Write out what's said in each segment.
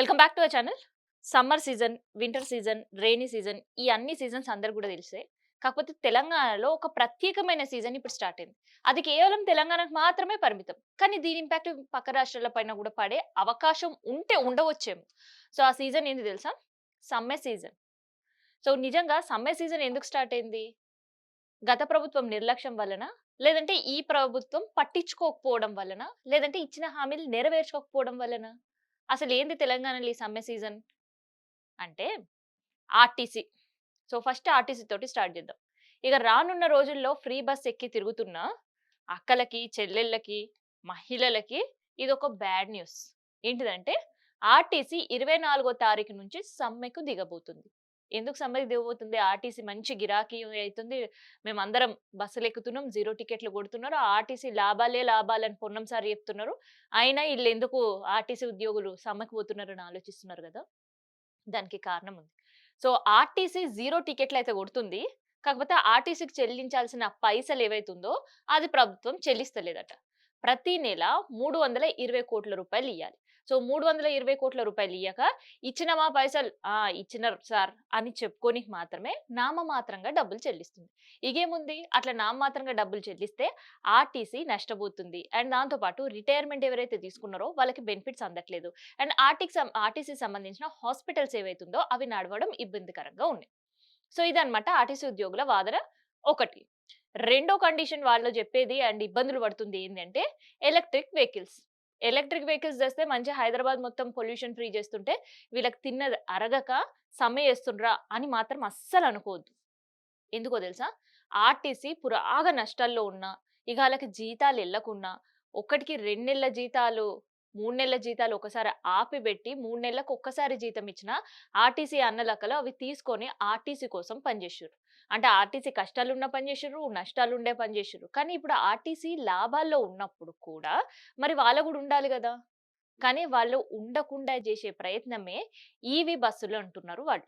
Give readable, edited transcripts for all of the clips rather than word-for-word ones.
Welcome back to our channel. Summer season, winter season, rainy season ఈ అన్ని seasons అందరికి కూడా తెలిసే. కాకపోతే తెలంగాణలో ఒక ప్రత్యేకమైన సీజన్ ఇప్పుడు స్టార్ట్ అయింది. అది కేవలం తెలంగాణకు మాత్రమే పరిమితం. కానీ దీని ఇంపాక్ట్ పక్క రాష్ట్రాల పైన కూడా పడే అవకాశం ఉంటే ఉండవచ్చేమో. సో ఆ సీజన్ ఏంది తెలుసా? Summer season. సో నిజంగా సమ్మర్ సీజన్ ఎందుకు స్టార్ట్ అయింది? గత ప్రభుత్వం నిర్లక్ష్యం వలన? లేదంటే ఈ ప్రభుత్వం పట్టించుకోకపోవడం వలన? లేదంటే ఇచ్చిన హామీలు నెరవేర్చుకోకపోవడం వలన? అసలు ఏంది తెలంగాణలో ఈ సమ్మె సీజన్? అంటే ఆర్టీసీ. సో, ఫస్ట్ ఆర్టీసీ తోటి స్టార్ట్ చేద్దాం. ఇక రానున్న రోజుల్లో ఫ్రీ బస్ ఎక్కి తిరుగుతున్న అక్కలకి, చెల్లెళ్ళకి, మహిళలకి ఇదొక బ్యాడ్ న్యూస్. ఏంటిదంటే ఆర్టీసీ 24 తారీఖు నుంచి సమ్మెకు దిగబోతుంది. ఎందుకు సమ్మెకు దిగబోతుంది? ఆర్టీసీ మంచి గిరాకీ అయితుంది. మేమందరం బస్సులెక్కుతున్నాం. 0 టికెట్లు కొడుతున్నారు. ఆర్టీసీ లాభాలే లాభాలని పొన్నం సార్ చెప్తున్నారు. అయినా ఈళ్ళెందుకు ఆర్టీసీ ఉద్యోగులు సమ్మెకు పోతున్నారని ఆలోచిస్తున్నారు గదా! దానికి కారణం ఉంది. సో, ఆర్టీసీ 0 టికెట్లయితే కొడుతుంది. కాకపోతే ఆర్టీసీకి చెల్లించాల్సిన పైసలేవైతుందో అది ప్రభుత్వం చెల్లిస్తలేదట. ప్రతి నెల 320,00,00,000 ఇయ్యాలి. సో, 320,00,00,000 ఇయ్యక ఇచ్చినమా పైసలు ఇచ్చినారు సార్ అని చెప్పుకోనికి మాత్రమే నామమాత్రంగా డబ్బులు చెల్లిస్తుంది. ఇగేముంది అట్లా నామమాత్రంగా డబ్బులు చెల్లిస్తే ఆర్టీసీ నష్టపోతుంది. అండ్ దాంతో పాటు రిటైర్మెంట్ ఎవరైతే తీసుకున్నారో వాళ్ళకి బెనిఫిట్స్ అందట్లేదు. అండ్ ఆర్టీసీకి సంబంధించిన హాస్పిటల్స్ ఏవైతుందో అవి నడవడం ఇబ్బందికరంగా ఉన్నాయి. సో, ఇదన్నమాట ఆర్టీసీ ఉద్యోగుల వాదన ఒకటి. రెండో కండిషన్ వాళ్ళు చెప్పేది అండ్ ఇబ్బందులు పడుతుంది ఏందంటే ఎలక్ట్రిక్ వెహికల్స్. ఎలక్ట్రిక్ వెహికల్స్ తెస్తే మంచి హైదరాబాద్ మొత్తం పొల్యూషన్ ఫ్రీ చేస్తుంటే వీళ్ళకి తిన్నది అరగక సమ్మె చేస్తుండ్రా అని మాత్రం అస్సలు అనుకోవద్దు. ఎందుకో తెలుసా? ఆర్టీసీ పురాగా నష్టాల్లో ఉన్నా, ఇక ఆళ్ళకి జీతాలు ఎళ్ళకున్నా, ఒకటికి 2 నెలల జీతాలు, 3 నెలల జీతాలు ఒకసారి ఆపిబెట్టి 3 నెలలకు ఒక్కసారి జీతం ఇచ్చినా ఆర్టీసీ అన్నలక్కలు అవి తీసుకొని ఆర్టీసీ కోసం పనిచేసిర్రు. అంటే ఆర్టీసీ కష్టాలున్నా పని చేసిర్రు, నష్టాలుండే పని చేసిర్రు. కానీ ఇప్పుడు ఆర్టీసీ లాభాల్లో ఉన్నప్పుడు కూడా మరి వాళ్ళకి గూడా ఉండాలి గదా! కానీ వాళ్ళు ఉండకుండా జేసే ప్రయత్నమే ఈవీ బస్సులు అంటున్నారు వాళ్ళు.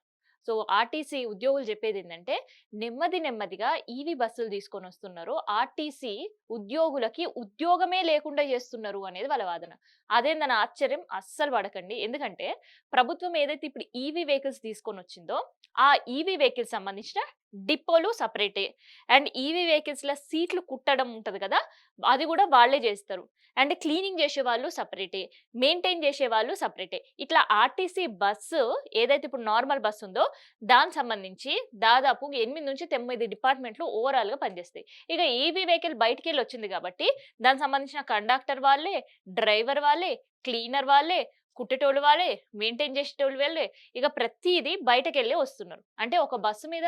సో, ఆర్టీసీ ఉద్యోగులు చెప్పేదేందంటే, నెమ్మది నెమ్మదిగా ఈవీ బస్సులు తీసుకొనొస్తున్నారు. ఆర్టీసీ ఉద్యోగులకి ఉద్యోగమే లేకుండా చేస్తున్నారు అనేది వాళ్ళ వాదన. అదేందని ఆశ్చర్యం అస్సలు పడకండి. ఎందుకంటే, ప్రభుత్వం ఏదైతే ఇప్పుడు ఈవీ వెహికల్స్ తీసుకొనొచ్చిందో, ఆ ఈవీ వెహికల్స్ సంబంధించిన డిపోలు సెపరేటే. అండ్ ఈవీ వెహికల్స్‌ల సీట్లు కుట్టడం ఉంటది కదా! అది గూడా వాళ్ళే జేస్తారు. అండ్ క్లీనింగ్ జేసేవాళ్ళు సెపరేటే. మెయింటైన్ జేసేవాళ్ళు సెపరేటే. ఇట్లా ఆర్టీసీ బస్సు ఏదైతే ఇప్పుడు నార్మల్ బస్ ఉందో దానికి సంబంధించి దాదాపు 8-9 డిపార్ట్‌మెంట్లు ఓవరాల్‌గా పనిచేస్తాయి. ఇక ఈవీ వెహికల్ బయటికెళ్ళొచ్చింది గాబట్టి దానికి సంబంధించిన కండక్టర్ వాళ్ళే, డ్రైవర్ వాళ్ళే, క్లీనర్ వాళ్ళే, కుట్టేటోళ్ళు వాళ్ళే, మెయింటైన్ చేసేటోళ్ళు వాళ్ళే. ఇక ప్రతీది బయటకెళ్ళే వస్తున్నారు. అంటే ఒక బస్సు మీద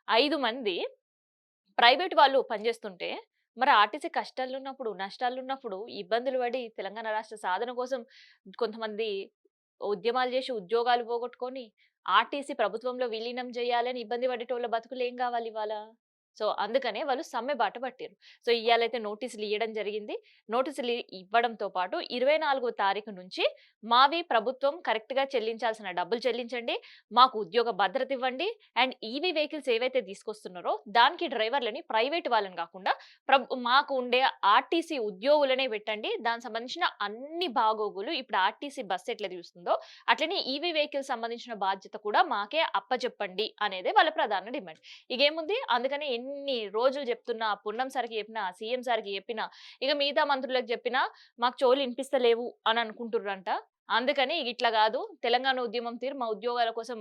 5 మంది ప్రైవేట్ వాళ్ళు పనిచేస్తుంటే, మరి ఆర్టీసీ కష్టాలున్నప్పుడు, నష్టాలున్నప్పుడు, ఇబ్బందులు పడి తెలంగాణ రాష్ట్ర సాధన కోసం కొంతమంది ఉద్యమాలు చేసి ఉద్యోగాలు పోగొట్టుకొని, ఆర్టీసీ ప్రభుత్వంలో విలీనం చేయాలని ఇబ్బంది పడేటోళ్ళ బతుకులేం కావాలివాళ? సో, అందుకనే వాళ్ళు సమ్మె బాట పట్టిర్రు. సో, ఇయ్యాలైతే నోటీసులు ఇయ్యడం జరిగింది. నోటీసులు ఇవ్వడంతో పాటు 24 తారీఖు నుంచి మావి ప్రభుత్వం కరెక్ట్‌గా చెల్లించాల్సిన డబ్బులు చెల్లించండి. మాకు ఉద్యోగ భద్రత ఇవ్వండి. అండ్ ఈవీ వెహికల్స్ ఏవైతే తీసుకొస్తున్నారో దానికి డ్రైవర్‌లని ప్రైవేట్ వాళ్ళని కాకుండా మాకు ఉండే ఆర్టీసీ ఉద్యోగులనే పెట్టండి. దానికి సంబంధించిన అన్ని బాగోగులు ఇప్పుడు ఆర్టీసీ బస్ ఎట్లా చూస్తుందో అట్లనే ఈవీ వెహికల్స్ సంబంధించిన బాధ్యత కూడా మాకే అప్పజెప్పండి అనేదే వాళ్ళ ప్రధాన డిమాండ్. ఇగేముంది అందుకని ఎన్ని రోజులు చెప్తున్నా, పున్నం సార్‌కి చెప్పినా, సీఎం సార్‌కి చెప్పినా, ఇక మిగతా మంత్రులకు చెప్పినా మాకు చెవులు ఇనిపిస్తలేవు అని అనుకుంటుర్రంట. అందుకని ఇగిట్లా గాదు. తెలంగాణ ఉద్యమం తీరు మా ఉద్యోగాల కోసం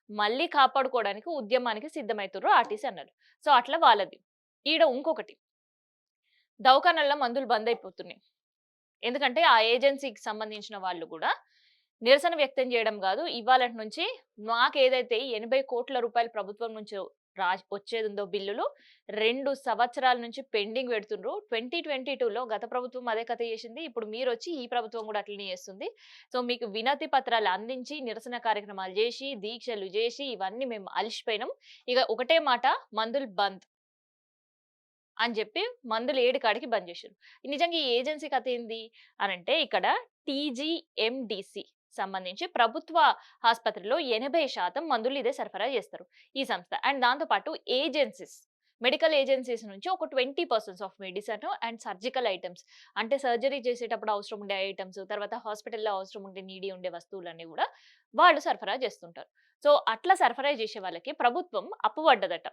మళ్ళీ కాపాడుకోవడానికి ఉద్యమానికి సిద్ధమైతుర్రు ఆర్టీసీ అన్నారు. సో, అట్లా వాళ్ళది. ఈడ ఇంకొకటి దవాఖానల్లో మందులు బంద్ అయిపోతున్నాయి. ఎందుకంటే ఆ ఏజెన్సీకి సంబంధించిన వాళ్ళు గూడా నిరసన వ్యక్తం చేయడం గాదు. ఇవాళటి నుంచి మాకేదైతే రూ. 80,00,00,000 ప్రభుత్వం నుంచి వచ్చేదుందో బిల్లులు 2 సంవత్సరాల నుంచి పెండింగ్ పెడుతుండ్రు. 2022లో గత ప్రభుత్వం అదే కథ చేసింది. ఇప్పుడు మీరొచ్చి ఈ ప్రభుత్వం గూడా అట్లనే చేస్తుంది. సో, మీకు వినతి పత్రాలు అందించి, నిరసన కార్యక్రమాలు జేసి, దీక్షలు జేసి ఇవన్నీ మేము అలిసిపోయినాం. ఇగ ఒకటే మాట మందులు బంద్. అని జెప్పి మందులు ఏడికాడికి బంద్ జేషిర్రు. నిజంగా ఈ ఏజెన్సీ కథేంది అనంటే ఇక్కడ టీజీఎండీసీ సంబంధించి ప్రభుత్వ ఆస్పత్రిలో 80% మందులు ఇదే సరఫరా జేస్తారు ఈ సంస్థ. అండ్ దాంతో పాటు ఏజెన్సీస్ మెడికల్ ఏజెన్సీస్ నుంచి ఒక 20% of medicine and surgical items అంటే సర్జరీ చేసేటప్పుడు అవసరం ఉండే ఐటెమ్స్, తర్వాత హాస్పిటల్‌లో అవసరం ఉండే నీడీ ఉండే వస్తువులన్నీ గూడా వాళ్ళు సరఫరా చేస్తుంటారు. సో, అట్లా సరఫరా చేసే వాళ్ళకి ప్రభుత్వం అప్పు పడ్డదట.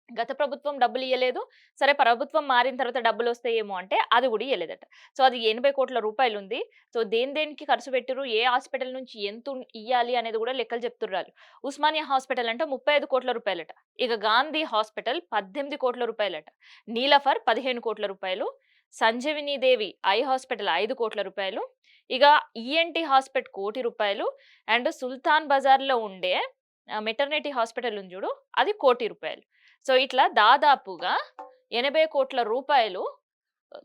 గత ప్రభుత్వం డబ్బులియ్యలేదు. సరే ప్రభుత్వం మారిన తర్వాత డబ్బులొస్తాయేమో అంటే అది గూడా ఇయ్యలేదట. సో, అది రూ. 80,00,00,000 ఉంది. సో, దేనికి ఖర్చు పెట్టిర్రు, ఏ హాస్పిటల్ నుంచి ఇయ్యాలి అనేది గూడా లెక్కలు చెప్తుర్రాళ్ళు. ఉస్మానియా హాస్పిటల్ అంటే రూ. 35,00,00,000 ఇక గాంధీ హాస్పిటల్ రూ. 18,00,00,000 నీలఫర్ రూ. 15,00,00,000 సంజీవిని దేవి ఐ హాస్పిటల్ రూ. 5,00,00,000 ఇక ఈఎన్‌టీ హాస్పిటల్ రూ. 1,00,00,000 అండ్ సుల్తాన్ బజార్‌లో ఉండే మెటర్నిటీ హాస్పిటల్ ఉంది జూడు అది రూ. 1,00,00,000. సో, ఇట్లా దాదాపుగా రూ. 80,00,00,000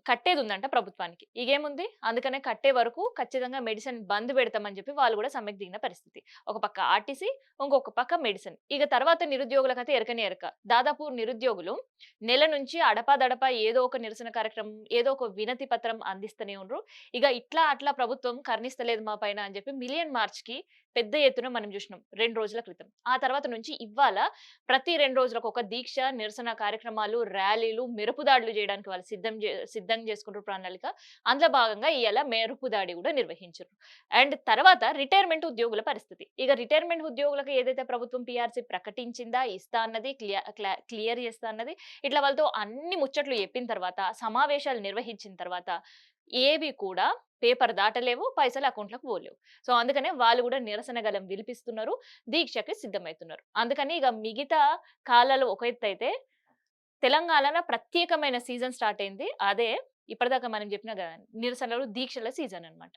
కట్టేదుందంట ప్రభుత్వానికి. ఇగేముంది అందుకనే కట్టే వరకు ఖచ్చితంగా మెడిసిన్ బంద్ పెడతామని చెప్పి వాళ్ళు గూడా సమ్మెకు దిగిన పరిస్థితి. ఒక పక్క ఆర్టీసీ, ఇంకొక పక్క మెడిసిన్. ఇక తర్వాత నిరుద్యోగులకైతే ఎరకనే ఎరక. దాదాపు నిరుద్యోగులు నెల నుంచి అడపాదడపా ఏదో ఒక నిరసన కార్యక్రమం, ఏదో ఒక వినతి పత్రం అందిస్తూనే ఉండ్రు. ఇగ ఇట్లా అట్లా ప్రభుత్వం కరుణిస్తలేదు మా పైన అని చెప్పి మిలియన్ మార్చ్‌కి పెద్ద ఎత్తున మనం జూసినాం 2 రోజుల క్రితం. ఆ తర్వాత నుంచి ఇవ్వాల ప్రతి 2 రోజులకు ఒక దీక్ష, నిరసన కార్యక్రమాలు, ర్యాలీలు, మెరుపు దాడులు జేయడానికి వాళ్ళు సిద్ధం చేసుకుంటారు ప్రణాళిక. అందులో భాగంగా ఇయాల మెరుపు దాడి గూడా నిర్వహించిర్రు. అండ్ తర్వాత రిటైర్మెంట్ ఉద్యోగుల పరిస్థితి. ఇక రిటైర్మెంట్ ఉద్యోగులకు ఏదైతే ప్రభుత్వం పీఆర్‌సీ ప్రకటించిందా, ఇస్తా అన్నది, క్లియర్ చేస్తా అన్నది, ఇట్లా వాళ్ళతో అన్ని ముచ్చట్లు చెప్పిన తర్వాత, సమావేశాలు నిర్వహించిన తర్వాత ఏవి కూడా పేపర్ దాటలేవు, పైసలు అకౌంట్‌లోకి పోలేవు. సో, అందుకనే వాళ్ళు గూడా నిరసన గళం విలిపిస్తున్నారు. దీక్షకి సిద్ధమైతున్నారు. అందుకని ఇగ మిగతా కాలాలు ఒక ఎత్తైతే తెలంగాణలో ప్రత్యేకమైన సీజన్ స్టార్ట్ అయింది. అదే ఇప్పటిదాకా మనం చెప్పిన నిరసనలు, దీక్షల సీజన్ అన్నమాట.